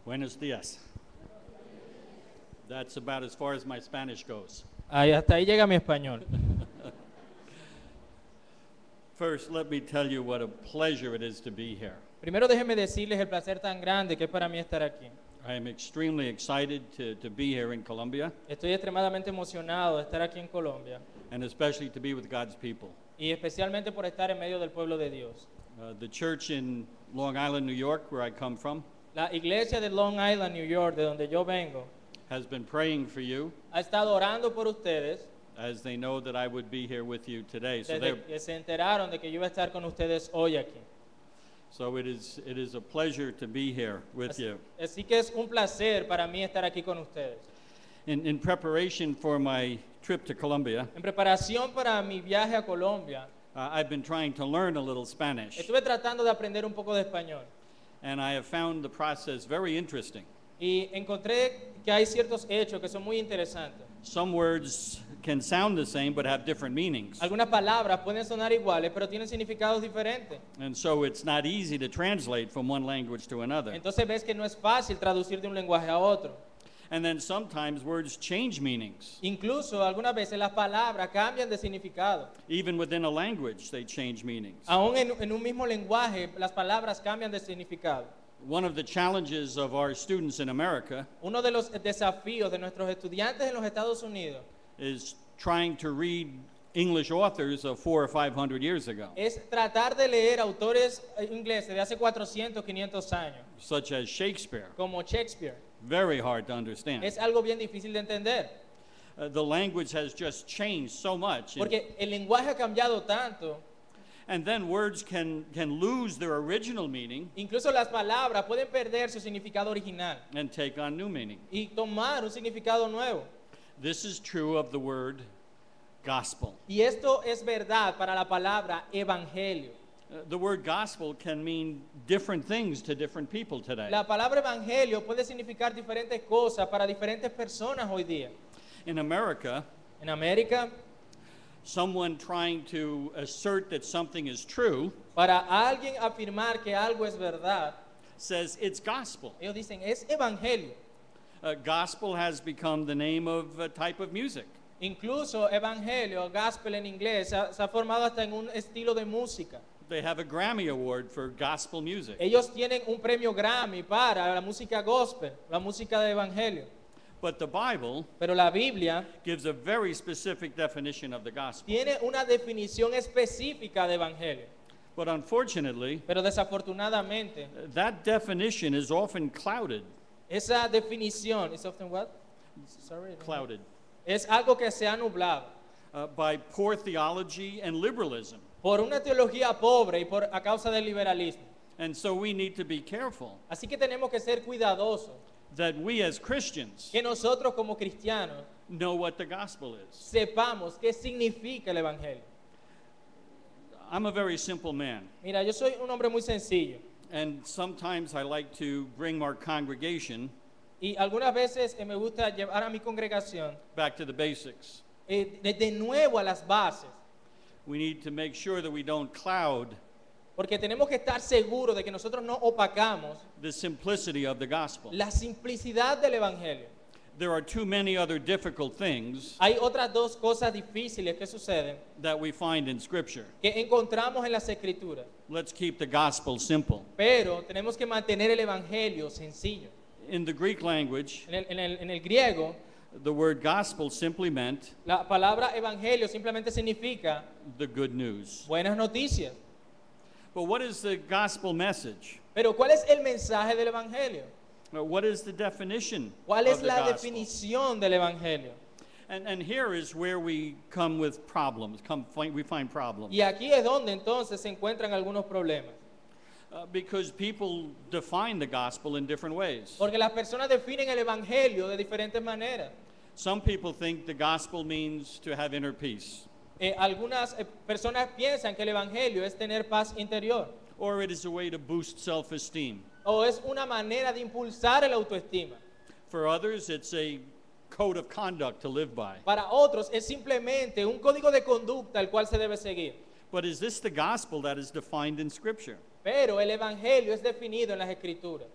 Buenos días. That's about as far as my Spanish goes. Hasta ahí llega mi español. First, let me tell you what a pleasure it is to be here. Primero déjenme decirles el placer tan grande que es para mí estar aquí. I am extremely excited to be here in Colombia, Estoy extremadamente emocionado de estar aquí en Colombia and especially to be with God's people. y especialmente por estar en medio del pueblo de Dios. The church in Long Island, New York, where I come from, La iglesia de Long Island, New York, de donde yo vengo, has been praying for you ha estado orando por ustedes as they know that I would be here with you today. desde que se enteraron de que yo iba a estar con ustedes hoy aquí. So it is a pleasure to be here with you. Así que es un placer para mí estar aquí con ustedes. In preparation for my trip to Colombia, En preparación para mi viaje a Colombia, I've been trying to learn a little Spanish, estuve tratando de aprender un poco de español and I have found the process very interesting. y encontré que hay ciertos hechos que son muy interesantes. Some words can sound the same but have different meanings. Algunas palabras pueden sonar iguales, pero tienen significados diferentes. And so it's not easy to translate from one language to another. Entonces ves que no es fácil traducir de un lenguaje a otro. And then sometimes words change meanings. Incluso algunas veces las palabras cambian de significado. Even within a language, they change meanings. Aún en un mismo lenguaje, las palabras cambian de significado. One of the challenges of our students in America Uno de los desafíos de nuestros estudiantes en los Estados Unidos is trying to read English authors of 400 or 500 years ago, es tratar de leer autores ingleses de hace 400, 500 años, such as Shakespeare. como Shakespeare. Very hard to understand. Es algo bien difícil de entender, The language has just changed so much. porque el lenguaje ha cambiado tanto. And then words can lose their original meaning Incluso las palabras pueden perder su significado original and take on new meaning. y tomar un significado nuevo. This is true of the word gospel. Y esto es verdad para la palabra evangelio. The word gospel can mean different things to different people today. La palabra evangelio puede significar diferentes cosas para diferentes personas hoy día. In America, En América, someone trying to assert that something is true para alguien afirmar que algo es verdad, says it's gospel. ellos dicen es evangelio. Gospel has become the name of a type of music. Incluso evangelio, gospel en inglés, se ha formado hasta en un estilo de música. They have a Grammy Award for gospel music. Ellos tienen un premio Grammy para la música gospel, la música de evangelio. But the Bible Pero la Biblia gives a very specific definition of the gospel. tiene una definición específica de evangelio. But unfortunately, Pero desafortunadamente, that definition is often clouded. esa definición is often what? Sorry, Clouded es algo que se ha nublado by poor theology and liberalism. por una teología pobre y a causa del liberalismo. And so we need to be careful Así que tenemos que ser cuidadosos that we as Christians que nosotros como cristianos know what the gospel is. sepamos qué significa el evangelio. I'm a very simple man, Mira, yo soy un hombre muy sencillo and sometimes I like to bring our congregation y algunas veces me gusta llevar a mi congregación back to the basics. de nuevo a las bases, We need to make sure that we don't cloud porque tenemos que estar seguros de que nosotros no opacamos the simplicity of the gospel. la simplicidad del evangelio. There are too many other difficult things Hay otras dos cosas difíciles que suceden that we find in Scripture. que encontramos en las escrituras, Let's keep the gospel simple. pero tenemos que mantener el evangelio sencillo. In the Greek language, En el griego, the word gospel simply meant la palabra evangelio simplemente significa the good news. buenas noticias. But what is the gospel message? Pero ¿cuál es el mensaje del evangelio? What is the definition ¿Cuál of es the la gospel? definición del evangelio? And here is where we come with problems. We find problems. Y aquí es donde entonces se encuentran algunos problemas. Because people define the gospel in different ways. Porque las personas definen el evangelio de diferentes maneras. Some people think the gospel means to have inner peace, Algunas personas piensan que el evangelio es tener paz interior or it is a way to boost self-esteem. o es una manera de impulsar el autoestima. For others, it's a code of conduct to live by. Para otros es simplemente un código de conducta el cual se debe seguir. But is this the gospel that is defined in Scripture? Pero el evangelio es definido en las escrituras.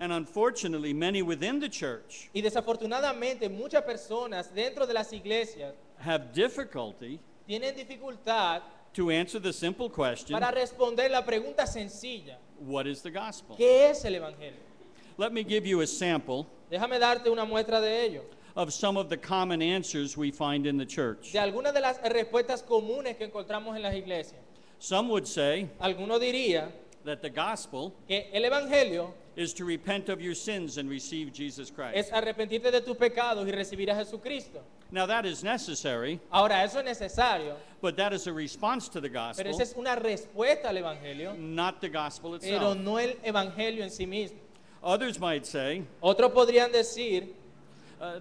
And unfortunately, many within the church Y desafortunadamente muchas personas dentro de las iglesias have difficulty tienen dificultad to answer the simple question, para responder la pregunta sencilla, what is the gospel? ¿qué es el evangelio? Let me give you a sample Déjame darte una muestra de ello, of some of the common answers we find in the church. de algunas de las respuestas comunes que encontramos en las iglesias. Some would say Alguno diría that the gospel que el evangelio is to repent of your sins and receive Jesus Christ. es arrepentirte de tus pecados y recibir a Jesucristo. Now that is necessary, Ahora, eso es necesario, but that is a response to the pero gospel, esa es una respuesta al evangelio, not the gospel pero itself. no el evangelio en sí mismo. Others might say Otros podrían decir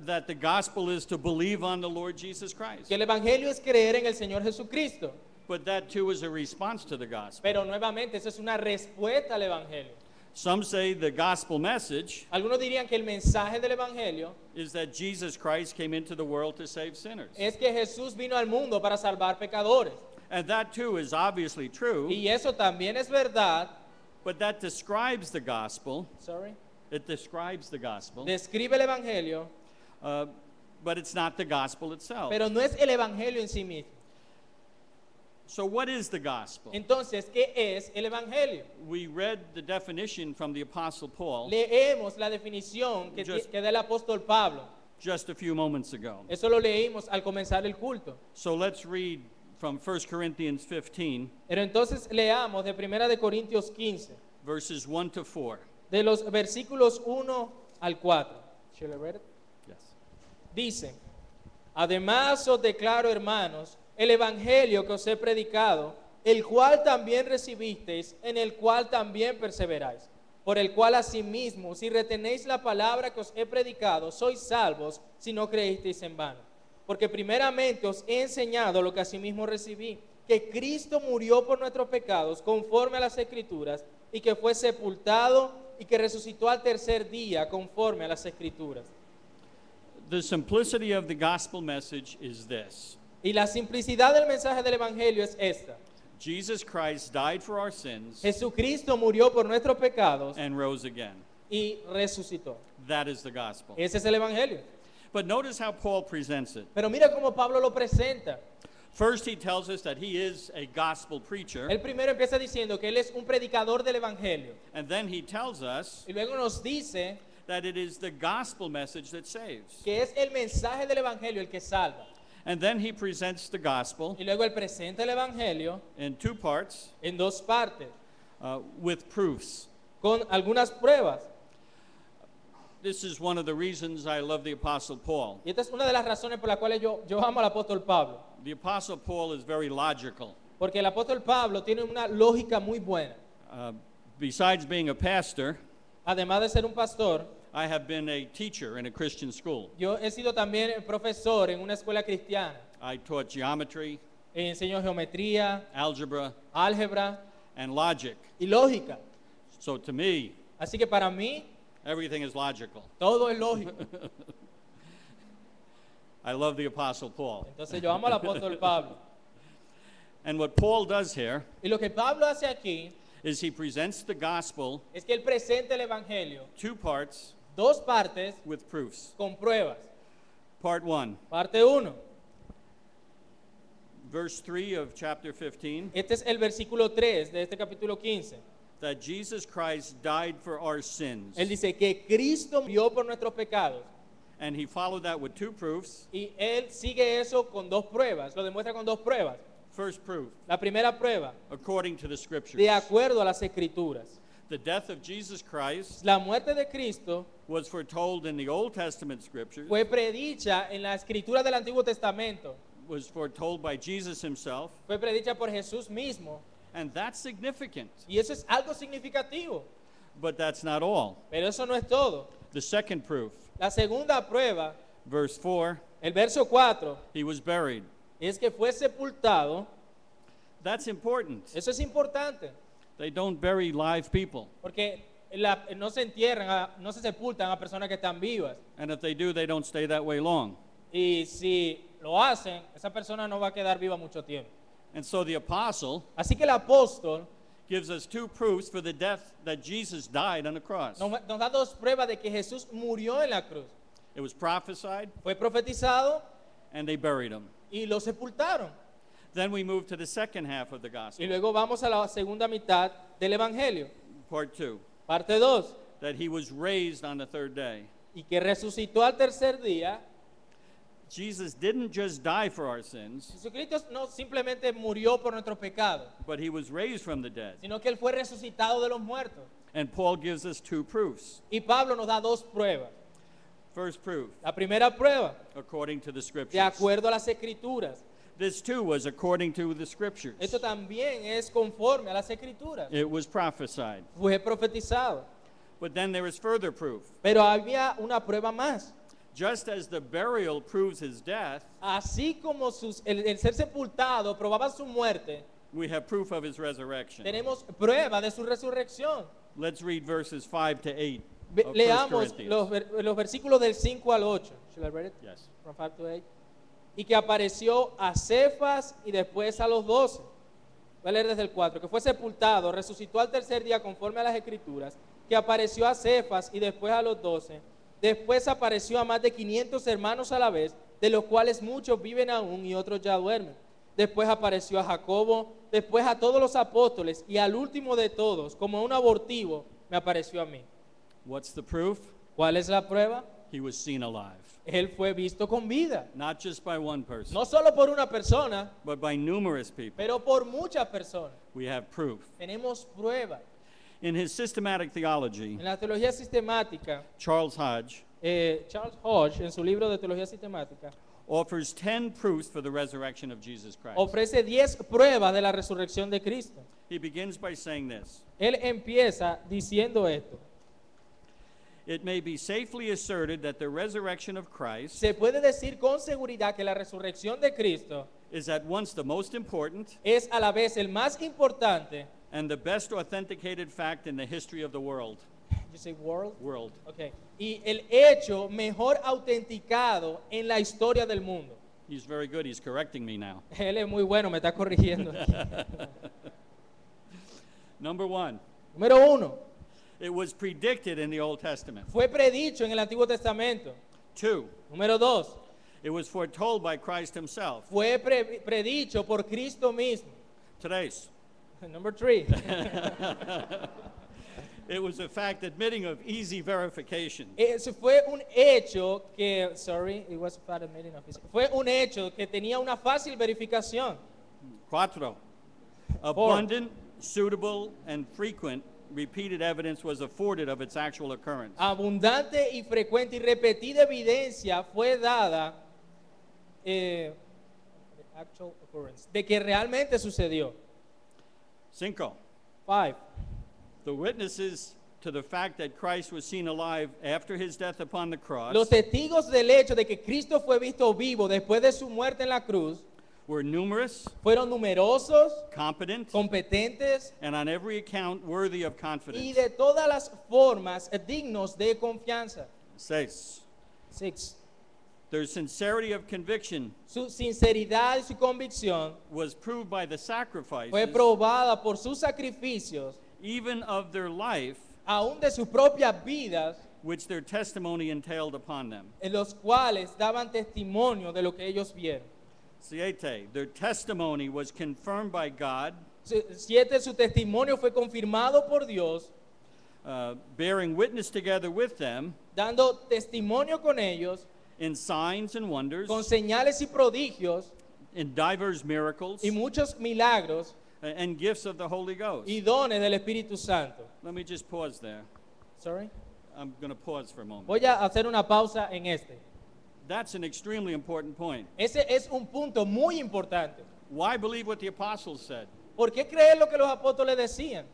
that the gospel is to believe on the Lord Jesus Christ. que el evangelio es creer en el Señor Jesucristo, But that too is a response to the gospel. pero nuevamente eso es una respuesta al evangelio. Some say the gospel message Algunos dirían que el mensaje del evangelio is that Jesus Christ came into the world to save sinners. es que Jesús vino al mundo para salvar pecadores. And that too is obviously true, Y eso también es verdad. but that describes the gospel. Sorry. It describes the gospel, Describe el evangelio, but it's not the gospel itself. pero no es el evangelio en sí mismo. So what is the gospel? Entonces, ¿qué es el evangelio? We read the definition from the Apostle Paul Leemos la definición que da el apóstol Pablo. just a few moments ago. Eso lo leímos al comenzar el culto. So let's read from 1 Corinthians 15, Pero entonces leamos de 1 de Corintios 15, verses 1 to 4. de los versículos 1 al 4. Shall I read it? Yes. Dice, además os declaro, hermanos, el evangelio que os he predicado, el cual también recibisteis, en el cual también perseveráis, por el cual asimismo, si retenéis la palabra que os he predicado, sois salvos si no creísteis en vano. Porque primeramente os he enseñado lo que asimismo recibí, que Cristo murió por nuestros pecados conforme a las Escrituras, y que fue sepultado y que resucitó al tercer día conforme a las Escrituras. The simplicity of the gospel message is this. Y la simplicidad del mensaje del evangelio es esta: Jesus Christ died for our sins Jesucristo murió por nuestros pecados and rose again. y resucitó. That is the gospel. Ese es el evangelio. But notice how Paul presents it. Pero mira cómo Pablo lo presenta. First, he tells us that he is a gospel preacher, Él primero empieza diciendo que él es un predicador del evangelio, and then he tells us y luego nos dice that it is the gospel message that saves. que es el mensaje del evangelio el que salva. And then he presents the gospel Y luego él presenta el evangelio in two parts en dos partes, with proofs. con algunas pruebas. This is one of the reasons I love the Apostle Paul. Y esta es una de las razones por las cuales yo amo al apóstol Pablo. The Apostle Paul is very logical. Porque el apóstol Pablo tiene una lógica muy buena. Besides being a pastor, Además de ser un pastor, I have been a teacher in a Christian school. yo he sido también profesor en una escuela cristiana. I taught geometry, Enseño geometría, algebra, álgebra and logic. y lógica. So to me, Así que para mí, everything is logical. todo es lógico. I love the Apostle Paul. Entonces yo amo al apóstol Pablo. And what Paul does here Y lo que Pablo hace aquí is he presents the gospel es que él presenta el evangelio, two parts dos partes with proofs. con pruebas. Part 1, Parte 1. verse 3 of chapter 15, Este es el versículo 3 de este capítulo 15. that Jesus Christ died for our sins. Él dice que Cristo murió por nuestros pecados. And he followed that with two proofs. Y él sigue eso con dos pruebas, lo demuestra con dos pruebas. First proof, La primera prueba, according to the scriptures. de acuerdo a las escrituras. The death of Jesus Christ La muerte de Cristo was foretold in the Old Testament scriptures, fue predicha en la escritura del Antiguo Testamento. was foretold by Jesus himself, Fue predicha por Jesús mismo. and that's significant. Y eso es algo significativo. But that's not all. Pero eso no es todo. The second proof, La segunda prueba, verse 4, el verso 4, he was buried. es que fue sepultado. That's important. Eso es importante. They don't bury live people. Porque no se entierran, no se sepultan a personas que están vivas. And if they do, they don't stay that way long. Y si lo hacen, esa persona no va a quedar viva mucho tiempo. And so the apostle Así que el apóstol gives us two proofs for the death that Jesus died on the cross. Nos da dos pruebas de que Jesús murió en la cruz. It was prophesied, Fue profetizado and they buried him. y lo sepultaron. Then we move to the second half of the Y gospel, luego vamos a la segunda mitad del Evangelio, part 2, parte 2. that he was raised on the third day. Y que resucitó al tercer día. Jesus didn't just die for our sins, Jesucristo no simplemente murió por nuestros pecados, but he was raised from the dead. sino que Él fue resucitado de los muertos. And Paul gives us two proofs. Y Pablo nos da dos pruebas. First proof, La primera prueba, according to the de scriptures. acuerdo a las Escrituras. This too was according to the scriptures. Esto también es conforme a las Escrituras. It was prophesied. Fue profetizado. But then there is further proof. Pero había una prueba más. Just as the burial proves his death, Así como el ser sepultado probaba su muerte, we have proof of his resurrection. tenemos prueba de su resurrección. Let's read verses 5 to 8 of 1 Leamos Corinthians. los versículos del 5 al 8. Should I read it? Yes. From 5 to 8. Y que apareció a Cefas y después a los 12. Voy a leer desde el 4. Que fue sepultado, resucitó al tercer día conforme a las Escrituras, que apareció a Cefas y después a los 12. Después apareció a más de 500 hermanos a la vez, de los cuales muchos viven aún y otros ya duermen. Después apareció a Jacobo, después a todos los apóstoles y al último de todos, como un abortivo, me apareció a mí. What's the proof? ¿Cuál es la prueba? He was seen alive. Él fue visto con vida. Not just by one person, No solo por una persona, but by numerous people. pero por muchas personas. We have proof. Tenemos prueba. In his systematic theology, En la teología sistemática, Charles Hodge Charles Hodge, en su libro de teología sistemática, offers 10 proofs for the resurrection of Jesus Christ. ofrece 10 pruebas de la resurrección de Cristo. He begins by saying this: Él empieza diciendo esto. it may be safely asserted that the resurrection of Christ Se puede decir con seguridad que la resurrección de Cristo is at once the most important es a la vez el más importante. and the best authenticated fact in the history of the world. You say world? World. Okay. Y el hecho mejor autenticado en la historia del mundo. He's very good. He's correcting me now. Él es muy bueno, me está corrigiendo. Number 1, Número 1, it was predicted in the Old Testament. fue predicho en el Antiguo Testamento. 2, Número 2, it was foretold by Christ himself. fue predicho por Cristo mismo. Tres, Number 3, it was a fact admitting of easy verification. eso fue un hecho que, sorry, it was a fact admitting of his- fue un hecho que tenía una fácil verificación. 4, abundant, suitable, and frequent repeated evidence was afforded of its actual occurrence. Abundante y frecuente y repetida evidencia fue dada actual occurrence, de que realmente sucedió. 5, 5. the witnesses to the fact that Christ was seen alive after his death upon the cross Los testigos del hecho de que Cristo fue visto vivo después de su muerte en la cruz were numerous, fueron numerosos, competent, competentes and on every account worthy of y confidence. de todas las formas dignos de confianza. 6, 6. their sincerity of conviction Su sinceridad y su convicción was proved by the sacrifices, fue probada por sus sacrificios, even of their life, aún de sus propias vidas, which their testimony entailed upon them. en los cuales daban testimonio de lo que ellos vieron. 7, their testimony was confirmed by God, 7. Su testimonio fue confirmado por Dios, bearing witness together with them dando testimonio con ellos, in signs and wonders, con señales y prodigios in divers miracles, y muchos milagros and gifts of the Holy Ghost. y dones del Espíritu Santo. Let me just pause there. Sorry. I'm going to pause for a moment. Voy a hacer una pausa en este. That's an extremely important point. Ese es un punto muy importante. Why believe what the apostles said? ¿Por qué creer lo que los apóstoles decían?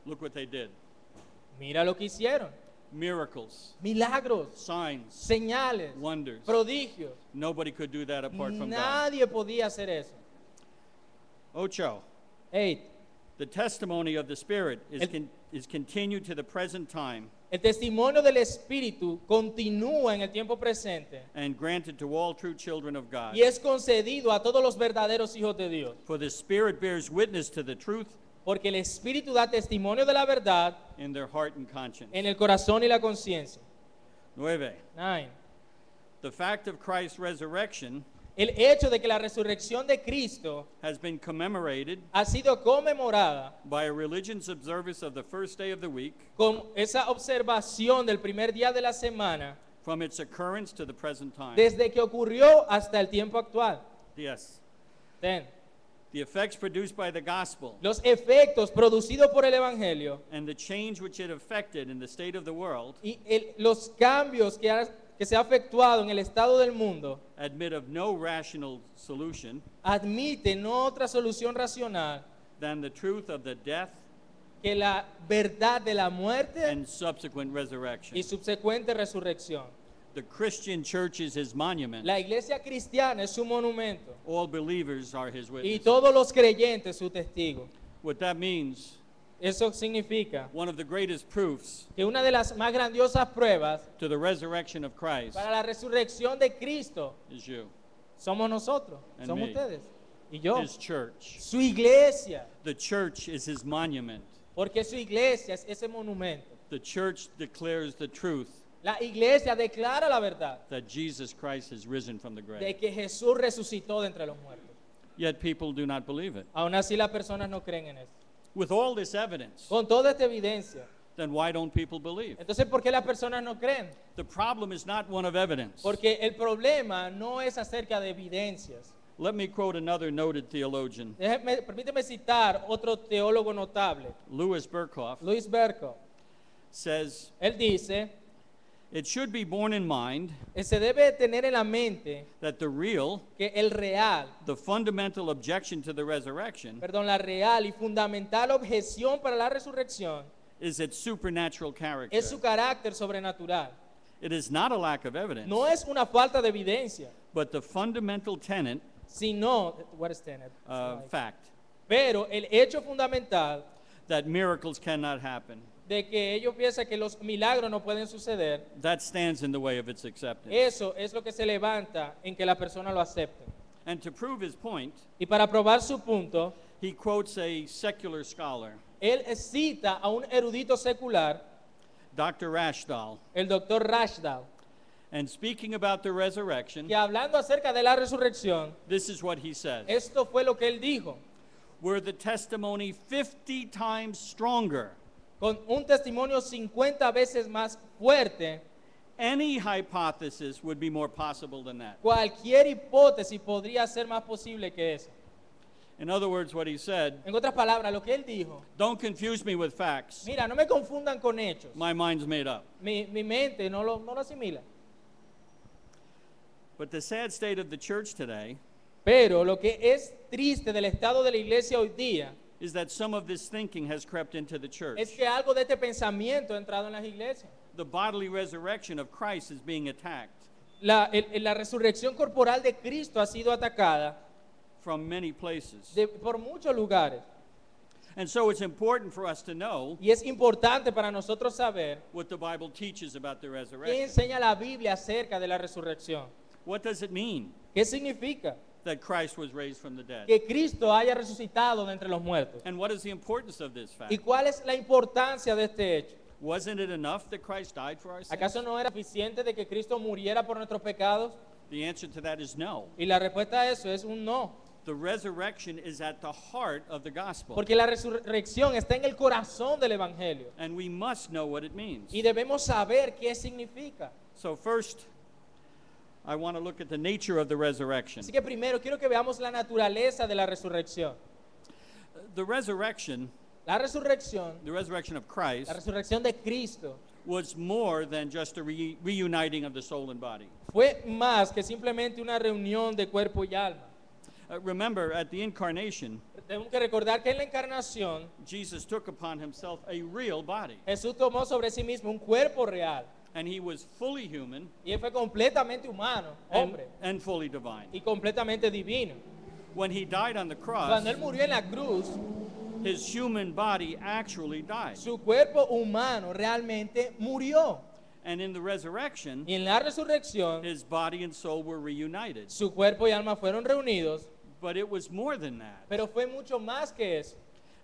Look what they did. Mira lo que hicieron. Miracles, Milagros, signs, señales, wonders. prodigios. Nobody could do that apart from God. Nadie podía hacer eso. 8, 8. the testimony of the Spirit El- is continued to the present time El testimonio del Espíritu continúa en el tiempo presente and granted to all true children of God. y es concedido a todos los verdaderos hijos de Dios. For the Spirit bears witness to the truth Porque el Espíritu da testimonio de la verdad in their heart and conscience. en el corazón y la conciencia. 9. 9. The fact of Christ's resurrection El hecho de que la resurrección de Cristo has been commemorated ha sido conmemorada by a religion's observance of the first day of the week con esa observación del primer día de la semana from its occurrence to the present time. desde que ocurrió hasta el tiempo actual. Yes. 10. The effects produced by the gospel Los efectos producidos por el Evangelio and the change which it affected in the state of the world y los cambios que se ha efectuado en el estado del mundo admit of no rational solution admiten no otra solución racional than the truth of the death que la verdad de la muerte and subsequent resurrection. y subsecuente resurrección. The Christian church is his monument. La iglesia cristiana es su monumento All believers are his y witnesses. todos los creyentes su testigo. What that means, Eso significa one of the greatest proofs que una de las más grandiosas pruebas to the resurrection of Christ para la resurrección de Cristo is you, somos nosotros, And somos me. ustedes y yo. his church. Su iglesia, The church is his monument. porque su iglesia es ese monumento. The church declares the truth La iglesia declara la verdad that Jesus Christ has risen from the de grave. que Jesús resucitó de entre los muertos. Yet people do not believe it. Aún así las personas no creen en eso. With all this evidence, Con toda esta evidencia, then why don't people believe? entonces ¿por qué las personas no creen? The problem is not one of evidence. Porque el problema no es acerca de evidencias. Let me quote another noted theologian, Permíteme citar otro teólogo notable, Louis Berkhoff, Luis Berkhoff. says, Él dice, it should be borne in mind se debe tener en la mente that the real, que el real, the fundamental objection to the resurrection la real y fundamental objeción para la resurrección is its supernatural character. es su carácter sobrenatural. It is not a lack of evidence, No es una falta de evidencia, but the fundamental tenet, sino, what is tenet? fact, Pero el hecho fundamental that miracles cannot happen. de que ellos piensan que los milagros no pueden suceder, That stands in the way of its acceptance. eso es lo que se levanta en que la persona lo acepte. And to prove his point, Y para probar su punto, he quotes a secular scholar, él cita a un erudito secular, Dr. Rashdahl, el doctor Rashdal, and speaking about the resurrection, que hablando acerca de la resurrección, this is what he says. esto fue lo que él dijo, Were the testimony 50 times stronger, con un testimonio 50 veces más fuerte, any hypothesis would be more possible than that. cualquier hipótesis podría ser más posible que eso. In other words, what he said, En otras palabras, lo que él dijo, don't confuse me with facts. mira, no me confundan con hechos. My mind's made up. Mi mente no lo asimila. But the sad state of the church today Pero lo que es triste del estado de la iglesia hoy día is that some of this thinking has crept into the church. es que algo de este pensamiento ha entrado en las iglesias. The bodily resurrection of Christ is being attacked La resurrección corporal de Cristo ha sido atacada from many places. por muchos lugares. And so it's important for us to know Y es importante para nosotros saber what the Bible teaches about the qué resurrection. enseña la Biblia acerca de la resurrección. What does it mean ¿Qué significa? that Christ was raised from the dead? Que Cristo haya resucitado de entre los muertos. And what is the importance of this fact? ¿Y cuál es la importancia de este hecho? Wasn't it enough that Christ died for our sins? ¿Acaso no era suficiente de que Cristo muriera por nuestros pecados? The answer to that is no. Y la respuesta a eso es un no. The resurrection is at the heart of the gospel. Porque la resurrección está en el corazón del Evangelio. And we must know what it means. Y debemos saber qué significa. So first, I want to look at the nature of the resurrection. Así que primero quiero que veamos la naturaleza de la resurrección. The resurrection, La resurrección, the resurrection of la Christ, resurrección de Cristo was more than just a reuniting of the soul and body. fue más que simplemente una reunión de cuerpo y alma. Remember, at the incarnation, Tenemos que recordar que en la encarnación Jesus took upon himself a real body, Jesús tomó sobre sí mismo un cuerpo real and he was fully human y él fue completamente humano, hombre, and fully divine. y completamente divino. When he died on the cross, Cuando él murió en la cruz, his human body actually died. su cuerpo humano realmente murió. And in the resurrection, Y en la resurrección, his body and soul were reunited. su cuerpo y alma fueron reunidos, But it was more than that. pero fue mucho más que eso.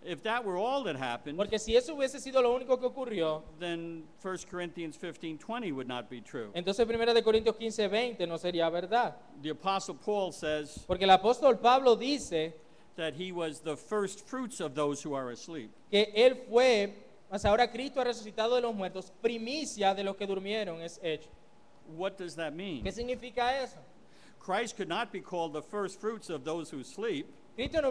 if that were all that happened, Porque si eso hubiese sido lo único que ocurrió, then 1 Corinthians 15:20 would not be true. entonces 1 de Corintios 15:20 no sería verdad. The Apostle Paul says Porque el apóstol Pablo dice that he was the first fruits of those who are asleep. que él fue, mas ahora Cristo ha resucitado de los muertos, primicia de los que durmieron es hecho. What does that mean? ¿Qué significa eso? Christ could not be called the first fruits of those who sleep Cristo no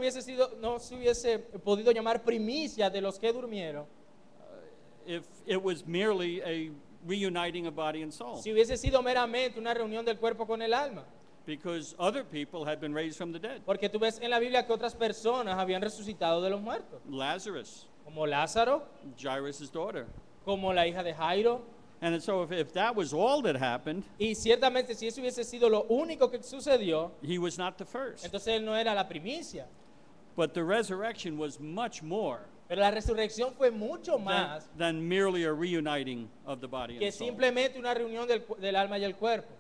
se hubiese podido llamar primicia de los que durmieron if it was merely a reuniting of body and soul, si hubiese sido meramente una reunión del cuerpo con el alma. because other people had been raised from the dead. Porque tú ves en la Biblia que otras personas habían resucitado de los muertos, Lazarus, como Lázaro, Jairus' daughter. como la hija de Jairo. And so if that was all that happened, Y ciertamente si eso hubiese sido lo único que sucedió, he was not the first. entonces él no era la primicia. But the resurrection was much more Pero la resurrección fue mucho más than merely a reuniting of the body que and soul. simplemente una reunión del alma y el cuerpo.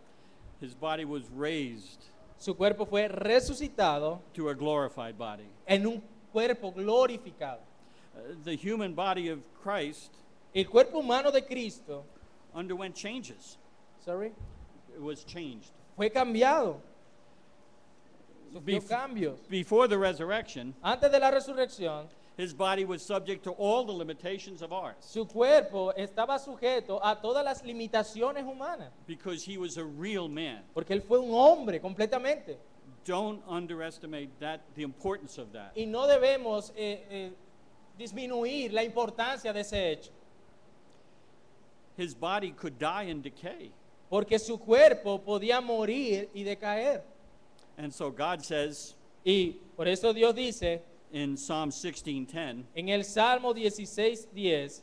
His body was raised Su cuerpo fue resucitado to a glorified body. en un cuerpo glorificado. The human body of Christ El cuerpo humano de Cristo, underwent changes. sorry, It was changed. fue cambiado. Sufrió Bef- cambios. Before the resurrection, Antes de la resurrección, his body was subject to all the limitations of ours su cuerpo estaba sujeto a todas las limitaciones humanas, because he was a real man. porque él fue un hombre completamente. Don't underestimate that, the importance of that. Y no debemos disminuir la importancia de ese hecho, His body could die and decay. porque su cuerpo podía morir y decaer. And so God says Y por eso Dios dice in Psalm 16:10, en el Salmo 16:10,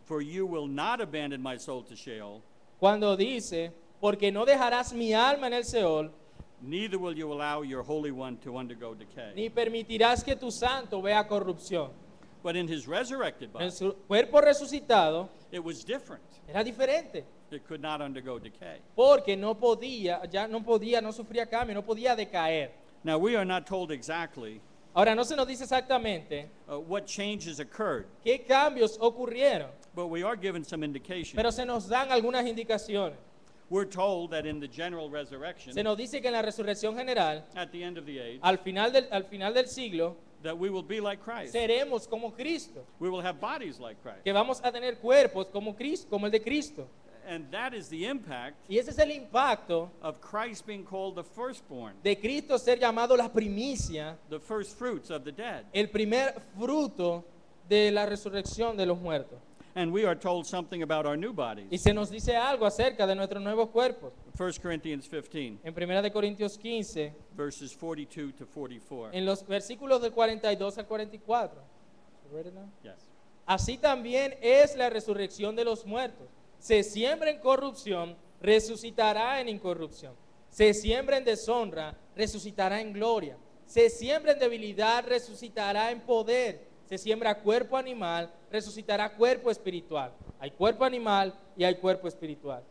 for you will not abandon my soul to Sheol, cuando dice, porque no dejarás mi alma en el Seol, neither will you allow your Holy One to undergo decay. ni permitirás que tu santo vea corrupción. But in his resurrected En body, su cuerpo resucitado it was different. era diferente, It could not undergo decay. porque no sufría cambio, no podía decaer. Now, we are not told exactly Ahora no se nos dice exactamente what changes occurred, qué cambios ocurrieron, but we are given some indication. pero se nos dan algunas indicaciones. We're told that in the general resurrection, Se nos dice que en la resurrección general, at the end of the age, al final del siglo, that we will be like Christ. seremos como Cristo, We will have bodies like Christ. que vamos a tener cuerpos como Cristo, como el de Cristo. And that is the impact Y ese es el impacto of Christ being called the firstborn, de Cristo ser llamado la primicia, the first fruits of the dead. el primer fruto de la resurrección de los muertos. And we are told something about our new Y bodies. se nos dice algo acerca de nuestros nuevos cuerpos. 1 Corinthians 15, En 1 de Corintios 15, verses 42 to 44. en los versículos del 42 al 44. Yes. Así también es la resurrección de los muertos. Se siembra en corrupción, resucitará en incorrupción. Se siembra en deshonra, resucitará en gloria. Se siembra en debilidad, resucitará en poder. Se siembra cuerpo animal, resucitará cuerpo espiritual. Hay cuerpo animal y hay cuerpo espiritual.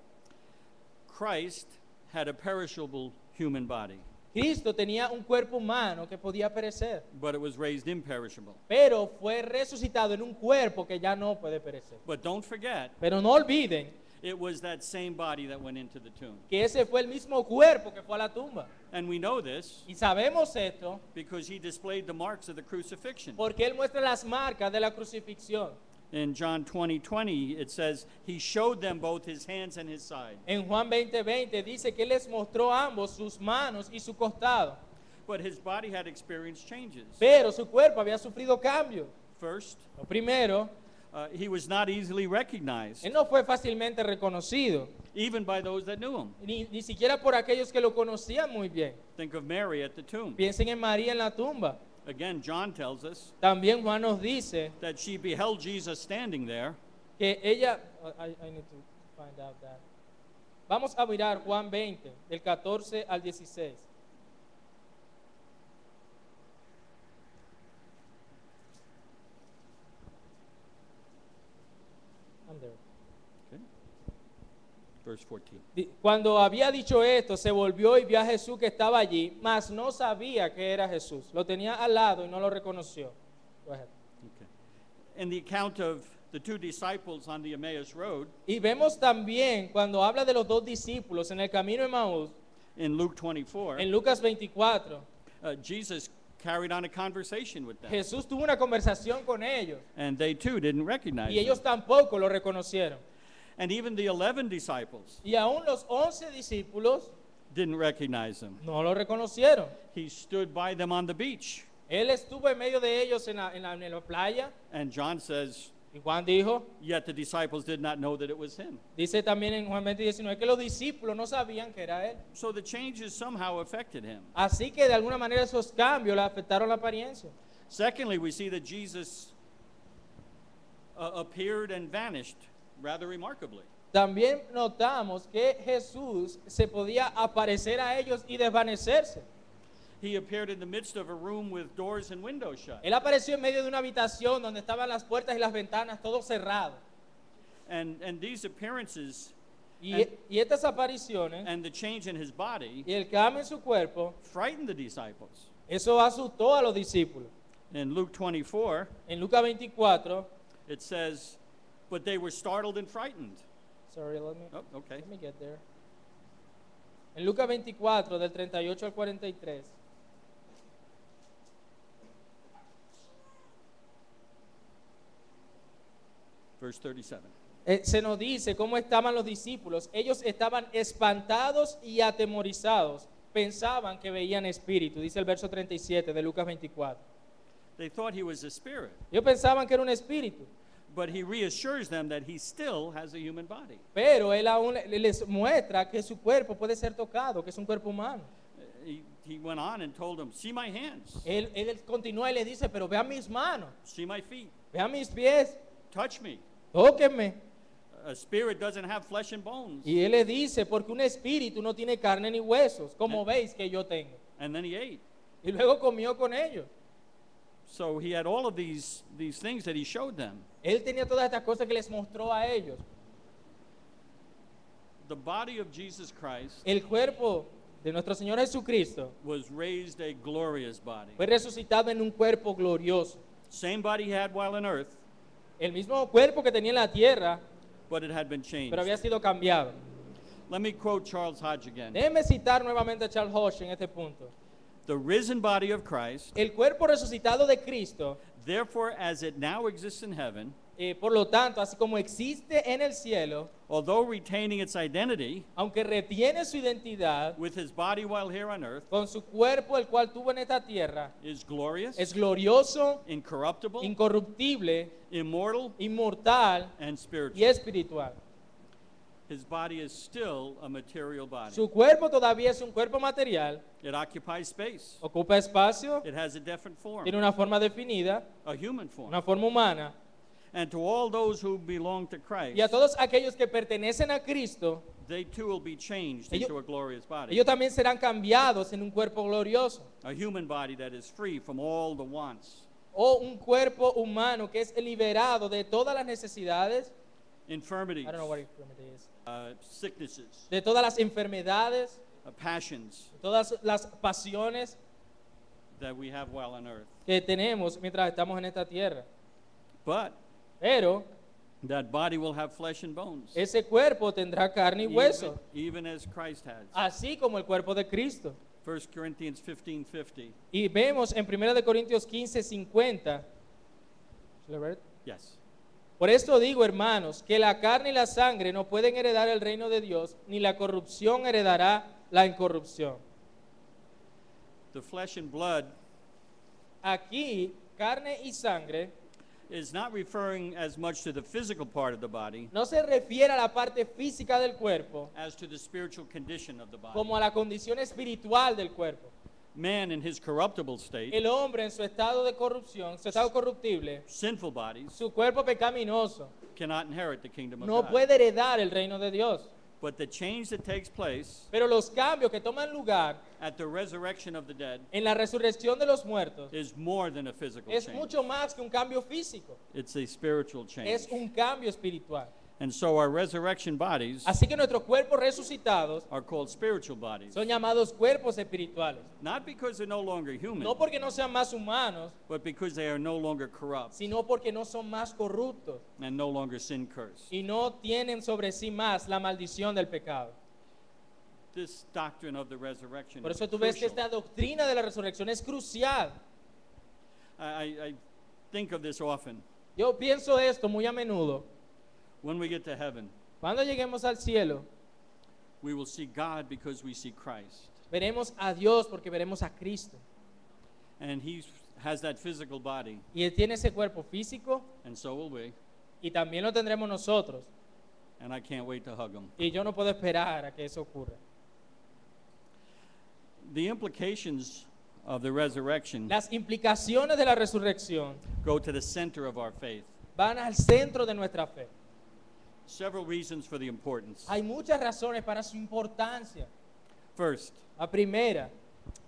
Christ had a perishable human body, Cristo tenía un cuerpo humano que podía perecer, but it was raised imperishable. pero fue resucitado en un cuerpo que ya no puede perecer. But don't forget, Pero no olviden it was that same body that went into the tomb. que ese fue el mismo cuerpo que fue a la tumba. And we know this Y sabemos esto because he displayed the marks of the crucifixion. porque Él muestra las marcas de la crucifixión. In John 20:20, it says, he showed them both his hands and his side. En Juan 20:20 dice que Él les mostró ambos sus manos y su costado. But his body had experienced changes. Pero su cuerpo había sufrido cambios. First, Lo primero, he was not easily recognized, Él no fue fácilmente reconocido, even by those that knew him. ni siquiera por aquellos que lo conocían muy bien. Think of Mary at the tomb. Piensen en María en la tumba. Again, John tells us También Juan nos dice that she beheld Jesus standing there, que ella, I need to find out that. Vamos a mirar Juan 20, del 14 al 16. I'm there. okay? Verse 14. Cuando había dicho esto, se volvió y vio a Jesús que estaba allí, mas no sabía que era Jesús. Lo tenía al lado y no lo reconoció. Go ahead. Okay. In the account of the two disciples on the Emmaus Road, Y vemos también cuando habla de los dos discípulos en el camino de Maús, in Luke 24, en Lucas 24, Jesus carried on a conversation with them. Jesús tuvo una conversación con ellos And they too didn't recognize y ellos him. tampoco lo reconocieron. And even the 11 disciples Y aún los 11 discípulos didn't recognize him. no lo reconocieron. He stood by them on the beach. Él estuvo en medio de ellos en la playa And John says, y Juan dijo, yet the disciples did not know that it was him. dice también en Juan 20:19 que los discípulos no sabían que era él. So the changes somehow affected him. Así que de alguna manera esos cambios le afectaron la apariencia. Secondly, we see that Jesus appeared and vanished rather remarkably. También notamos que Jesús se podía aparecer a ellos y desvanecerse. He appeared in the midst of a room with doors and windows shut. Él apareció en medio de una habitación donde estaban las puertas y las ventanas todo cerrado. And these appearances Y estas apariciones and the change in his body y el cambio en su cuerpo, frightened the disciples. eso asustó a los discípulos. In Luke 24, En Lucas 24, it says, but they were startled and frightened. sorry, Oh, okay. let me get there. En Lucas 24, del 38 al 43. Verse 37. Se nos dice cómo estaban los discípulos. Ellos estaban espantados y atemorizados. Pensaban que veían espíritu, dice el verso 37 de Lucas 24. They thought he was a spirit, Ellos pensaban que era un espíritu, but he reassures them that he still has a human body. pero él aún les muestra que su cuerpo puede ser tocado, que es un cuerpo humano. He went on and told them, see my hands, Él continúa y le dice, pero vean mis manos, see my feet, vean mis pies, touch me. tóquenme. A spirit doesn't have flesh and bones. Y él le dice, porque un espíritu no tiene carne ni huesos, como veis que yo tengo. And then he ate. Y luego comió con ellos. So he had all of these things that he showed them. Él tenía todas estas cosas que les mostró a ellos. The body of Jesus Christ El cuerpo de nuestro Señor Jesucristo was raised a glorious body. fue resucitado en un cuerpo glorioso. Same body he had while on earth, El mismo cuerpo que tenía en la tierra, but it had been changed. pero había sido cambiado. Let me quote Charles Hodge again. Déjeme citar nuevamente a Charles Hodge en este punto. The risen body of Christ, El cuerpo resucitado de Cristo, therefore, as it now exists in heaven, por lo tanto, así como existe en el cielo, although retaining its identity aunque retiene su identidad with his body while here on earth, con su cuerpo, el cual tuvo en esta tierra, is glorious, es glorioso, incorruptible, incorruptible, immortal, inmortal and y spiritual. espiritual. His body is still a material body. Su cuerpo todavía es un cuerpo material, It occupies space. ocupa espacio, It has a different form, tiene una forma definida, a human form. una forma humana. And to all those who belong to Y a Christ, todos aquellos que pertenecen a Cristo, they too will be changed Ellos- into a glorious body. ellos también serán cambiados en un cuerpo glorioso. A human body that is free from all the wants, O un cuerpo humano que es liberado de todas las necesidades, infirmities, I don't know what infirmity is, sicknesses, de todas las enfermedades, passions de todas las pasiones that we have while on earth. que tenemos mientras estamos en esta tierra. But Pero that body will have flesh and bones, ese cuerpo tendrá carne y hueso, even as Christ has. así como el cuerpo de Cristo. 1 Corinthians 15:50. Y vemos en 1 de Corintios 15:50. Yes. Por esto digo, hermanos, que la carne y la sangre no pueden heredar el reino de Dios, ni la corrupción heredará la incorrupción. The flesh and blood Aquí, carne y sangre is not referring as much to the physical part of the body no se refiere a la parte física del cuerpo as to the spiritual condition of the body. como a la condición espiritual del cuerpo. Man in his corruptible state, El hombre en su estado de corrupción, su estado corruptible, sinful bodies, su cuerpo pecaminoso, cannot inherit the kingdom of no God. puede heredar el reino de Dios. But the change that takes place Pero los cambios que toman lugar at the resurrection of the dead en la resurrección de los muertos is more than a physical es change. mucho más que un cambio físico, It's a spiritual change. es un cambio espiritual. And so our resurrection bodies Así que nuestros cuerpos resucitados are called spiritual bodies. son llamados cuerpos espirituales. Not because they're no longer human, No porque no sean más humanos, but because they are no longer corrupt sino porque no son más corruptos and no longer sin cursed. y no tienen sobre sí más la maldición del pecado. This doctrine of the resurrection Por is eso tú ves que crucial. esta doctrina de la resurrección es crucial. I think of this often. Yo pienso esto muy a menudo. When we get to heaven, Cuando lleguemos al cielo, we will see God because we see Christ. veremos a Dios porque veremos a Cristo. And he has that physical body, Y Él tiene ese cuerpo físico and so will we. y también lo tendremos nosotros. And I can't wait to hug him. Y yo no puedo esperar a que eso ocurra. The implications of the resurrection Las implicaciones de la resurrección go to the center of our faith. van al centro de nuestra fe. Several reasons for the importance. Hay muchas razones para su importancia. First, La primera,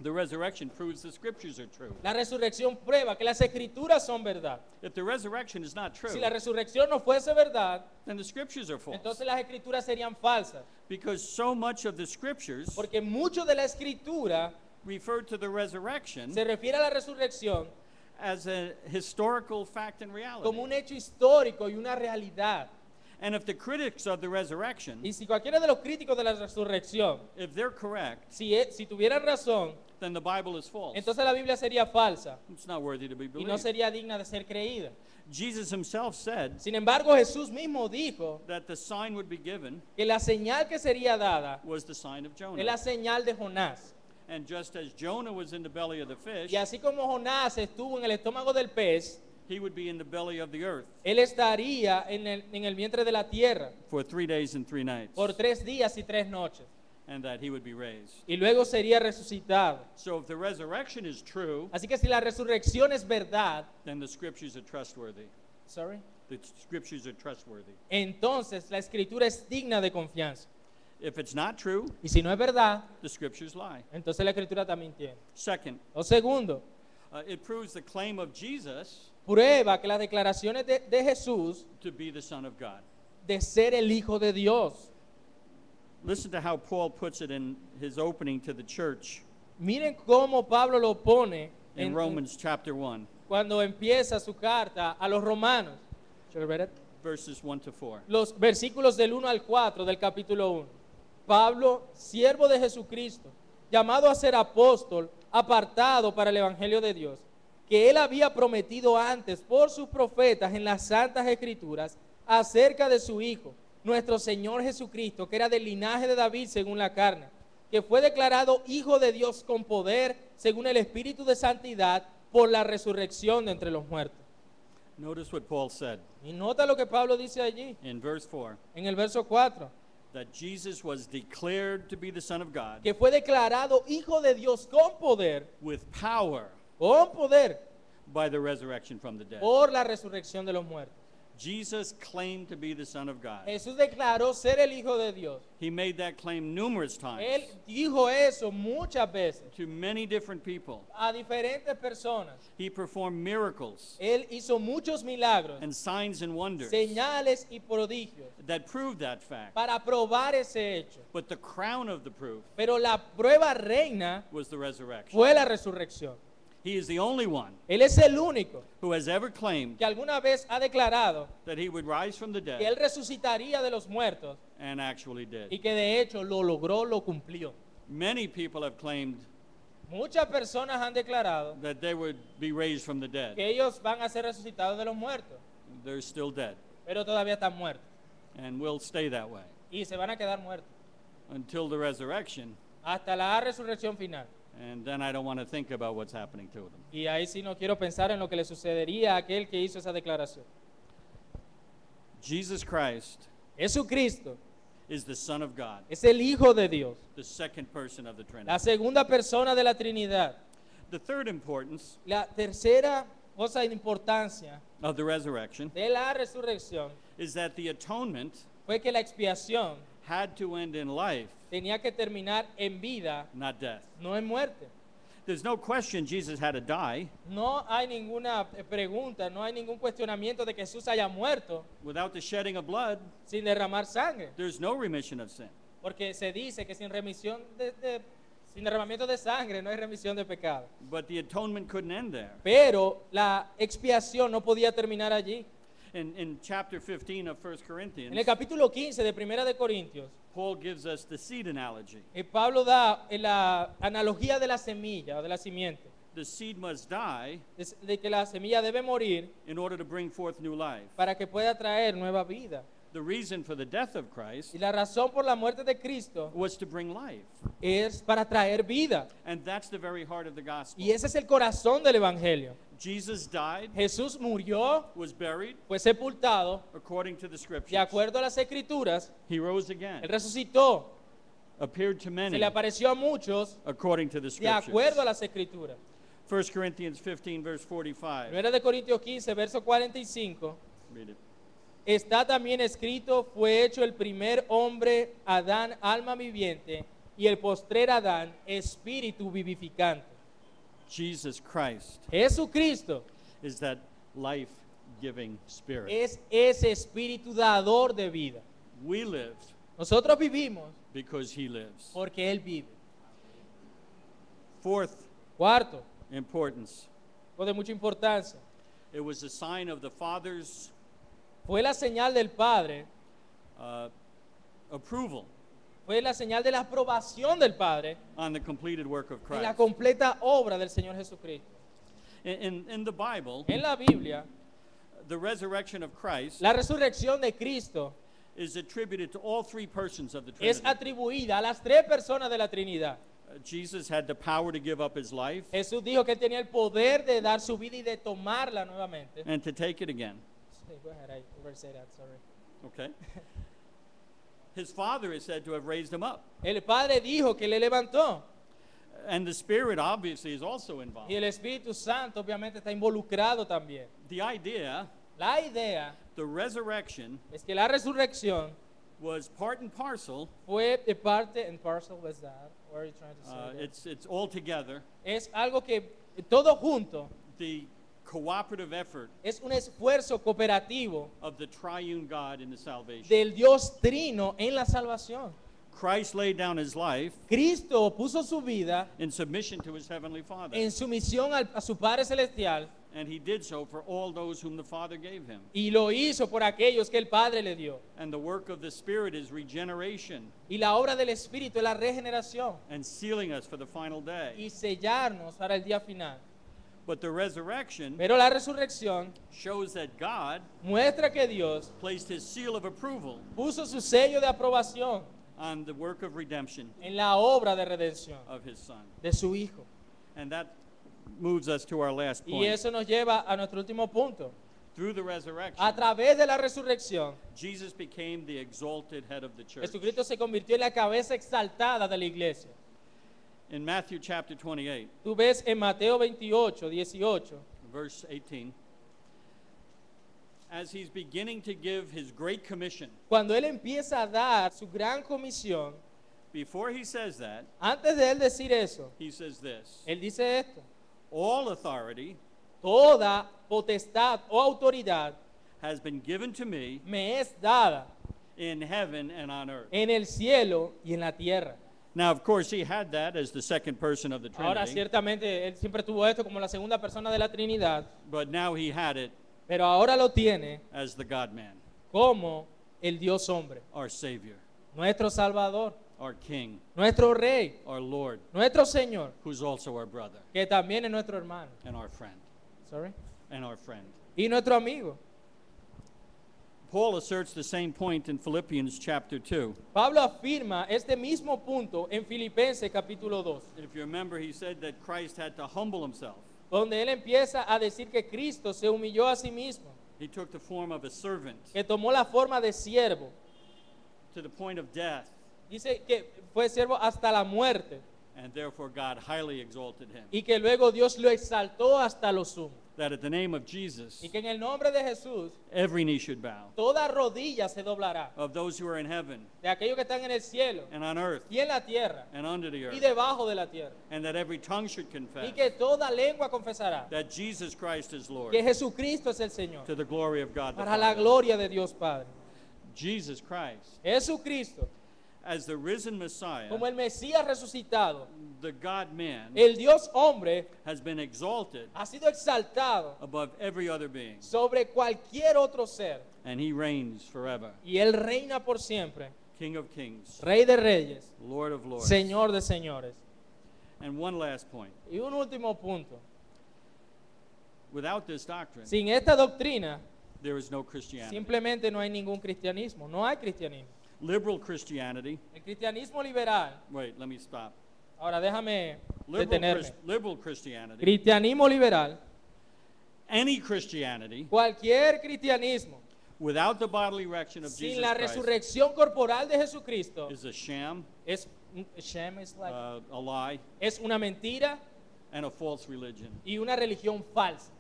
the resurrection proves the scriptures are true. la resurrección prueba que las escrituras son verdad. If the resurrection is not true, Si la resurrección no fuese verdad, then the scriptures are false. entonces las escrituras serían falsas. Because so much of the scriptures Porque mucho de la escritura refer to the resurrection se refiere a la resurrección as a historical fact and reality. como un hecho histórico y una realidad. And if the critics of the resurrection, Y si cualquiera de los críticos de la resurrección, if they're correct, si tuvieran razón, then the Bible is false. entonces la Biblia sería falsa It's not worthy to be y no believed. sería digna de ser creída. Jesus himself said Sin embargo, Jesús mismo dijo that the sign would be given que la señal que sería dada was the sign of es Jonah. la señal de Jonás. And just as Jonah was in the belly of the fish, Y así como Jonás estuvo en el estómago del pez, he would be in the belly of the earth él estaría en el vientre de la tierra for 3 days and 3 nights, por 3 días y 3 noches. and that he would be raised. Y luego sería resucitado. So if the resurrection is true, Así que si la resurrección es verdad, then the scriptures are trustworthy. The scriptures are trustworthy. entonces la escritura es digna de confianza. If it's not true, Y si no es verdad, the scriptures lie. entonces la escritura también tiene. Second, Lo segundo, it proves the claim of Jesus prueba que las declaraciones de Jesús to be the Son of God. de ser el Hijo de Dios. Listen to how Paul puts it in his opening to the church Miren cómo Pablo lo pone in Romans chapter 1, cuando empieza su carta a los romanos. Should I read it? verses 1 to 4. Los versículos del 1 al 4 del capítulo 1. Pablo, siervo de Jesucristo, llamado a ser apóstol, apartado para el Evangelio de Dios, que él había prometido antes por sus profetas en las Santas Escrituras acerca de su Hijo, nuestro Señor Jesucristo, que era del linaje de David según la carne, que fue declarado Hijo de Dios con poder según el Espíritu de Santidad por la resurrección de entre los muertos. Notice what Paul said Y nota lo que Pablo dice allí, in verse 4, en el verso 4. that Jesus was declared to be the Son of God Que fue declarado Hijo de Dios con poder with power by the resurrection from the dead. por la resurrección de los muertos. Jesus claimed to be the Son of God. Jesús declaró ser el Hijo de Dios. He made that claim numerous times Él dijo eso muchas veces to many different people. a diferentes personas. He performed miracles Él hizo muchos milagros, and signs and wonders señales y prodigios that proved that fact. para probar ese hecho. But the crown of the proof Pero la prueba reina was the resurrection. fue la resurrección. He is the only one Él es el único who has ever claimed que alguna vez ha declarado that he would rise from the que dead Él resucitaría de los muertos and actually did. y que de hecho lo logró, lo cumplió. Many people have claimed Muchas personas han declarado that they would be raised from the dead. que ellos van a ser resucitados de los muertos, They're still dead pero todavía están muertos and will stay that way y se van a quedar muertos until the resurrection. hasta la resurrección final. And then I don't want to think about what's happening to them. Y ahí sí no quiero pensar en lo que le sucedería a aquel que hizo esa declaración. Jesus Christ Jesucristo is the Son of God, es el Hijo de Dios, the second person of the la Trinity. segunda persona de la Trinidad. The third importance La tercera cosa de importancia of the resurrection de la resurrección is that the atonement fue que la expiación had to end in life, tenía que terminar en vida, not death. no en muerte. There's no question Jesus had to die. No hay ninguna pregunta, no hay ningún cuestionamiento de que Jesús haya muerto Without the shedding of blood, sin derramar sangre. there's no remission of sin. Porque se dice que sin sin derramamiento de sangre no hay remisión de pecado. But the atonement couldn't end there. Pero la expiación no podía terminar allí. In chapter 15 of 1 En el Corinthians, capítulo 15 de Primera de Corintios, Paul gives us the seed analogy. Pablo da la analogía de la semilla o de la simiente, The seed must die de que la semilla debe morir in order to bring forth new life. para que pueda traer nueva vida. The reason for the death of Christ Y la razón por la muerte de Cristo was to bring life. es para traer vida. And that's the very heart of the gospel. Y ese es el corazón del Evangelio. Jesus died, Jesús murió, was buried fue sepultado, according to the de scriptures. acuerdo a las Escrituras, He rose again, Él resucitó, appeared to se many le apareció a muchos, according to the de scriptures. acuerdo a las Escrituras. 1 Corinthians 15 verse 45. 1 de Corintios 15, verso 45. Read it. Está también escrito, fue hecho el primer hombre, Adán, alma viviente, y el postrer Adán, espíritu vivificante. Jesus Christ Jesucristo is that life-giving spirit. es ese espíritu dador de vida. We live Nosotros vivimos because he lives. porque Él vive. Fourth Cuarto, importance. algo de mucha importancia, It was a sign of the Father's fue la señal del Padre, approval fue la señal de la aprobación del Padre on the completed work of en la Christ. completa obra del Señor Jesucristo. In the Bible, En la Biblia, the resurrection of Christ la resurrección de Cristo is attributed to all three persons of the es Trinity. atribuida a las tres personas de la Trinidad. Jesus had the power to give up his life Jesús dijo que él tenía el poder de dar su vida y de tomarla nuevamente. and to take it again. Sí, go ahead, I oversaid that, sorry. Okay? His Father is said to have raised him up. El Padre dijo que le levantó And the Spirit obviously is also involved. y el Espíritu Santo obviamente está involucrado también. The idea, La idea the resurrection, es que la resurrección was part and parcel. fue de parte and parcel was that. What are you trying to say? there? It's all together. Es algo que todo junto The cooperative effort es un esfuerzo cooperativo of the triune God in the salvation. del Dios Trino en la salvación. Christ laid down his life Cristo puso su vida in submission to his heavenly Father. en sumisión a su Padre Celestial And he did so for all those whom the Father gave him. y lo hizo por aquellos que el Padre le dio. And the work of the Spirit is regeneration Y la obra del Espíritu es la regeneración and sealing us for the final day. y sellarnos para el día final. But the resurrection Pero la resurrección shows that God muestra que Dios placed his seal of approval puso su sello de aprobación on the work of redemption en la obra de redención of his Son. de su Hijo. And that moves us to our last Y point. eso nos lleva a nuestro último punto. Through the resurrection, A través de la resurrección, Jesus became the exalted head of the church. Jesucristo se convirtió en la cabeza exaltada de la iglesia. In Matthew chapter 28, Tú ves en Mateo 28, 18, verse 18, as he's beginning to give his great commission, cuando Él empieza a dar su gran comisión, before he says that, antes de Él decir eso, he says this: Él dice esto: all authority toda potestad o autoridad has been given to me me es dada in heaven and on earth. en el cielo y en la tierra. Now, of course, he had that as the second person of the Ahora, Trinity, ciertamente, Él siempre tuvo esto como la segunda persona de la Trinidad, but now he had it pero ahora lo tiene as the God-man, como el Dios hombre, our Savior, nuestro Salvador, our King, nuestro Rey, our Lord, nuestro Señor, who's also our brother que también es nuestro hermano. and our friend, Sorry. and our friend. Y nuestro amigo. Paul asserts the same point in Philippians chapter 2. Pablo afirma este mismo punto en Filipenses capítulo 2, If you remember, he said that Christ had to humble himself. donde él empieza a decir que Cristo se humilló a sí mismo, He took the form of a servant que tomó la forma de siervo. to the point of death, Dice que fue siervo hasta la muerte and therefore God highly exalted him. y que luego Dios lo exaltó hasta lo sumo. that at the name of Jesus, y que en el nombre de Jesús every knee should bow, toda rodilla se doblará, of those who are in heaven de aquellos que están en el cielo and on earth y en la tierra and under the y earth, debajo de la tierra, and that every tongue should y confess que toda lengua confesará that Jesus Christ is Lord, que Jesucristo es el Señor, to the glory of God the para la Father. gloria de Dios Padre. Jesus Christ, Jesucristo, as the risen Messiah, como el Mesías resucitado, the God-man, el Dios hombre, has been exalted ha sido exaltado above every other being, sobre cualquier otro ser, and he reigns forever, y Él reina por siempre, King of kings, Rey de reyes, Lord of lords. Señor de señores. And one last point. Y un último punto, Without this doctrine, sin esta doctrina there is no Christianity. simplemente no hay ningún cristianismo, no hay cristianismo. Liberal Christianity, El cristianismo liberal, wait, let me stop. ahora déjame Liberal, detenerme. liberal Christianity, Cristianismo liberal, any Christianity, cualquier cristianismo without the bodily resurrection of sin Jesus la Christ, resurrección corporal de Jesucristo is a sham, es sham is like, a lie, es una mentira and a false religion. y una religión falsa.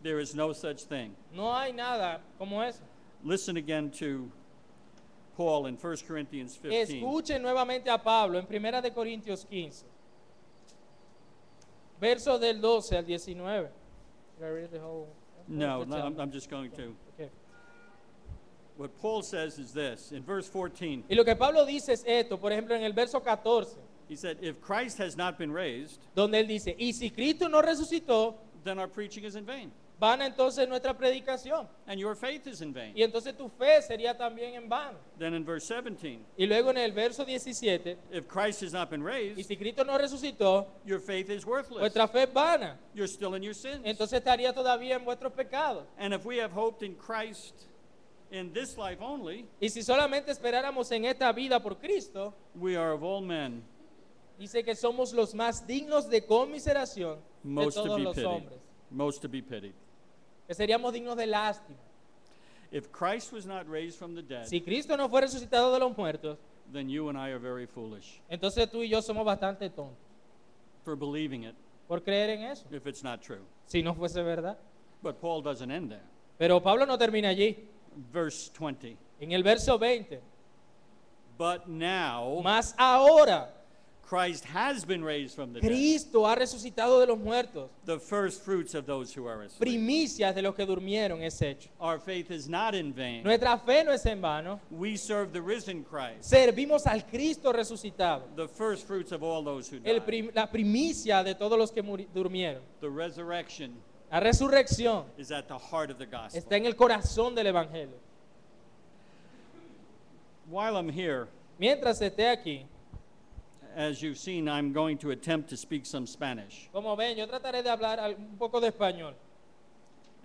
There is no such thing. No hay nada como eso. Listen again to Paul in 1 Corinthians 15. Escuchen nuevamente a Pablo en 1 de Corintios 15, versos del 12 al 19. Did I read the whole- No, I'm just going to. Okay. What Paul says is this. In verse 14, Y lo que Pablo dice es esto, por ejemplo, en el verso 14, he said, if Christ has not been raised, donde él dice, y si Cristo no resucitó, then our preaching is in vain, vana entonces nuestra predicación. and your faith is in vain. Y entonces tu fe sería también en vano. Then in verse 17, Y luego en el verso 17, if Christ has not been y raised, si Cristo no resucitó, your faith is worthless. vuestra fe es vana. You're still in your sins. Entonces estaría todavía en vuestros pecados. And if we have hoped in Christ in this life only, Y si solamente esperáramos en esta vida por Cristo, we are of all men dice que somos los más dignos de conmiseración de most to todos be los pitied. hombres. Most to be pitied. Que seríamos dignos de lástima. If Christ was not raised from the dead, Si Cristo no fue resucitado de los muertos, then you and I are very foolish entonces tú y yo somos bastante tontos for believing it por creer en eso, if it's not true. si no fuese verdad. But Paul doesn't end there. Pero Pablo no termina allí. Verse 20. En el verso 20, But now más ahora Christ has been raised from the dead, Cristo ha resucitado de los muertos. the first fruits of those who are asleep. Primicias de los que durmieron es hecho. Our faith is not in vain. Nuestra fe no es en vano. We serve the risen Christ, Servimos al Cristo resucitado. the first fruits of all those who El died. la primicia de todos los que durmieron. The resurrection La resurrección is at the heart of the gospel. está en el corazón del Evangelio. While I'm here, Mientras esté aquí, as you've seen, I'm going to attempt to speak some Spanish. como ven, yo trataré de hablar un poco de español.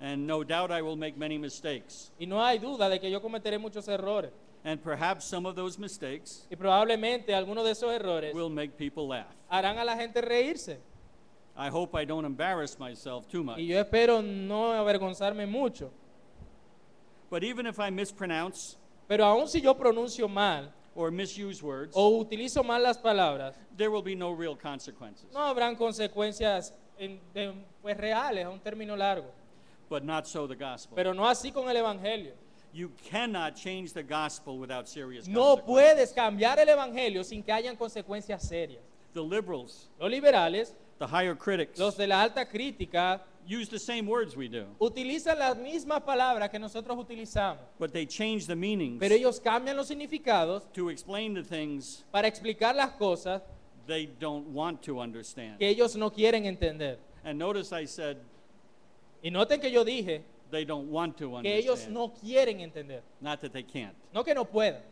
And no doubt I will make many mistakes. Y no hay duda de que yo cometeré muchos errores. And perhaps some of those mistakes Y probablemente algunos de esos errores will make people laugh. harán a la gente reírse. I hope I don't embarrass myself too much. Y yo espero no avergonzarme mucho. But even if I mispronounce Pero aun si yo pronuncio mal or misuse words, o utilizo mal las palabras, there will be no real consequences. no habrán consecuencias pues reales, a un término largo. But not so the gospel. Pero no así con el Evangelio. You cannot change the gospel without serious No consequences. puedes cambiar el Evangelio sin que hayan consecuencias serias. The liberals, Los liberales, the higher critics, los de la alta crítica, use the same words we do, utilizan las mismas palabras que nosotros utilizamos, but they change the meanings pero ellos cambian los significados to explain the things para explicar las cosas they don't want to understand. que ellos no quieren entender. And notice I said Y noten que yo dije they don't want to que ellos understand, no quieren entender, not that they can't. no que no puedan.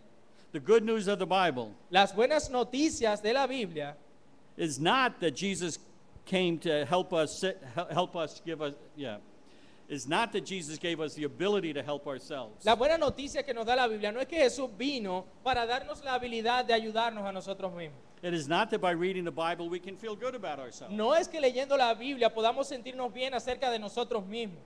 The good news of the Bible Las buenas noticias de la Biblia is not that Jesus came to help us give us, is not that Jesus gave us the ability to help ourselves. La buena noticia que nos da la Biblia no es que Jesús vino para darnos la habilidad de ayudarnos a nosotros mismos. It is not that by reading the Bible we can feel good about ourselves. No es que leyendo la Biblia podamos sentirnos bien acerca de nosotros mismos.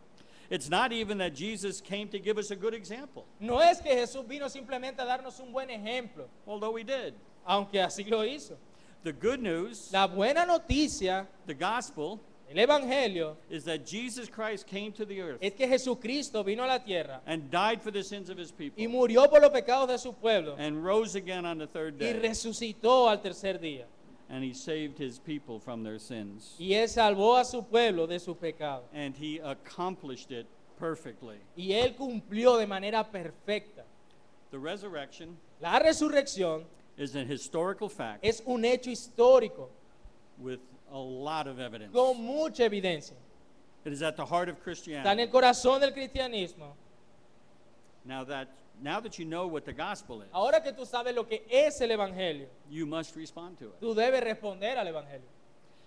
It's not even that Jesus came to give us a good example, No es que Jesús vino simplemente a darnos un buen ejemplo, although he did. aunque así lo hizo. The good news, La buena noticia, the gospel, El evangelio is that Jesus Christ came to the earth es que Jesucristo vino a la tierra and died for the sins of his y people murió por los pecados de su pueblo and rose again on the third y day. resucitó al tercer día. And he saved his people from their sins. Y él salvó a su pueblo de sus pecados. And he accomplished it perfectly. Y él cumplió de manera perfecta. The resurrection La resurrección is a historical fact es un hecho histórico with a lot of evidence. con mucha evidencia. It is at the heart of Está en Christianity. el corazón del cristianismo. Now that you know what the gospel is, Ahora que tú sabes lo que es el evangelio, you must respond to it. tú debes responder al evangelio.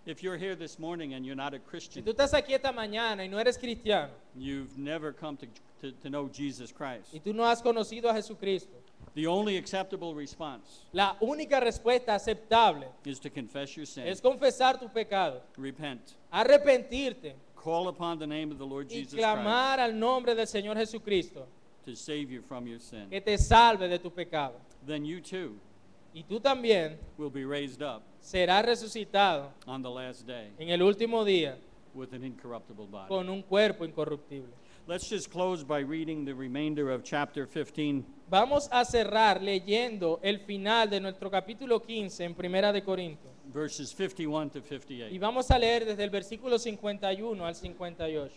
If you're here this morning and you're not a Si Christian, tú estás aquí esta mañana y no eres cristiano you've never come to know Jesus Christ. y tú no has conocido a Jesucristo, The only acceptable response la única respuesta aceptable is to confess your sin, es confesar tus pecados, repent, arrepentirte call upon the name of the Lord y Jesus Christ clamar al nombre del Señor Jesucristo to save you from your sin. que te salve de tu pecado. Then you too Y tú también will be raised up serás resucitado on the last day en el último día with an incorruptible body. con un cuerpo incorruptible. Let's just close by reading the remainder of chapter 15. Vamos a cerrar leyendo el final de nuestro capítulo 15 en Primera de Corintios. Verses 51 to Y 58. vamos a leer desde el versículo 51 al 58.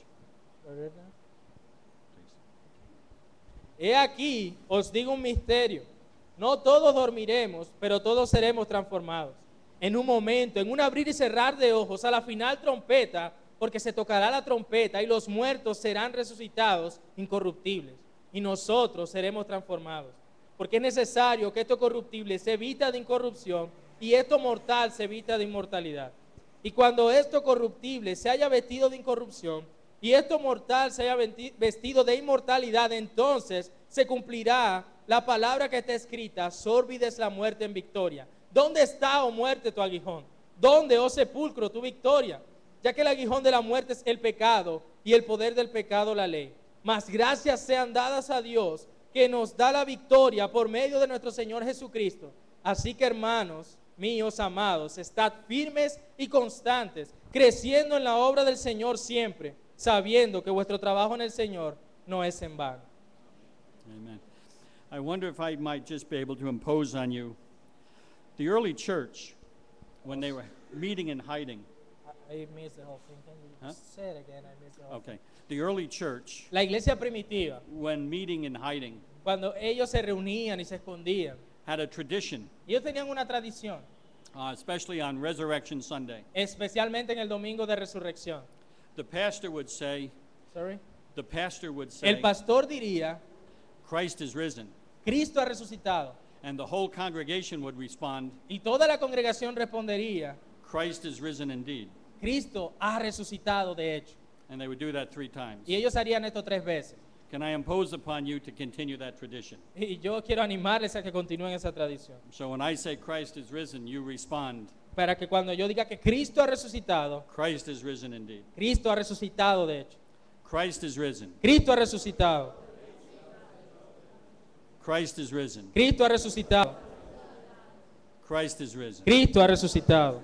He aquí, os digo un misterio. No todos dormiremos, pero todos seremos transformados. En un momento, en un abrir y cerrar de ojos, a la final trompeta, porque se tocará la trompeta y los muertos serán resucitados incorruptibles. Y nosotros seremos transformados. Porque es necesario que esto corruptible se evita de incorrupción y esto mortal se evita de inmortalidad. Y cuando esto corruptible se haya vestido de incorrupción y esto mortal se haya vestido de inmortalidad, entonces se cumplirá la palabra que está escrita: sórbides la muerte en victoria. ¿Dónde está, oh muerte, tu aguijón? ¿Dónde, oh sepulcro, tu victoria? Ya que el aguijón de la muerte es el pecado y el poder del pecado la ley. Mas gracias sean dadas a Dios, que nos da la victoria por medio de nuestro Señor Jesucristo. Así que, hermanos míos amados, estad firmes y constantes, creciendo en la obra del Señor siempre, sabiendo que vuestro trabajo en el Señor no es en vano. Amen. I wonder if I might just be able to impose on you. The early church, when they were meeting and hiding, I missed the whole thing. Can you Huh? say it again? I missed the whole okay, the early church, La iglesia primitiva, when meeting and hiding, cuando ellos se reunían y se escondían, had a tradition, ellos tenían una tradición, especially on Resurrection Sunday. especialmente en el domingo de resurrección. The pastor would say, Sorry. say, El pastor diría: Christ is risen. Cristo ha resucitado. And the whole congregation would respond, Y toda la congregación respondería: Christ is risen indeed. Cristo ha resucitado de hecho. And they would do that 3 times. Y ellos harían esto 3 veces. Can I impose upon you to continue that tradition? Y yo quiero animarles a que continúen esa tradición. So when I say Christ is risen, you respond, Para que cuando yo diga que Cristo ha resucitado, Christ is risen indeed. Cristo ha resucitado de hecho. Christ is risen. Cristo ha resucitado. Christ is risen. Cristo ha resucitado. Christ is risen. Cristo ha resucitado.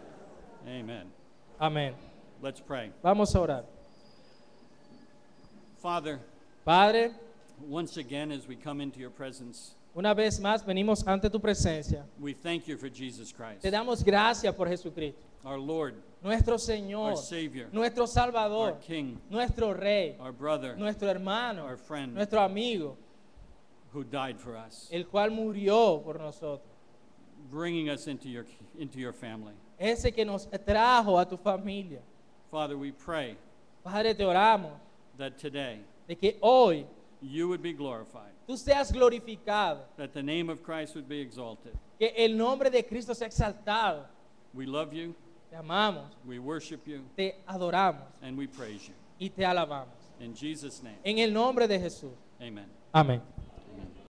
Amen. Amén. Let's pray. Vamos a orar. Father, Padre, once again as we come into your presence, una vez más venimos ante tu presencia. we thank you for Jesus Christ, Te damos gracias por Jesucristo, our Lord, nuestro Señor, our Savior, nuestro our Salvador, King, nuestro Rey, our brother, nuestro hermano, our friend, nuestro amigo, who died for us, el cual murió por nosotros. bringing us into your family. Ese que nos trajo a tu familia. Father, we pray Padre, te oramos that today de que hoy you would be glorified, tú seas glorificado, that the name of Christ would be exalted. que el nombre de Cristo sea exaltado. We love you, Te amamos, we worship you, te adoramos and we praise you. y te alabamos. In Jesus' name, En el nombre de Jesús. amen. Amén.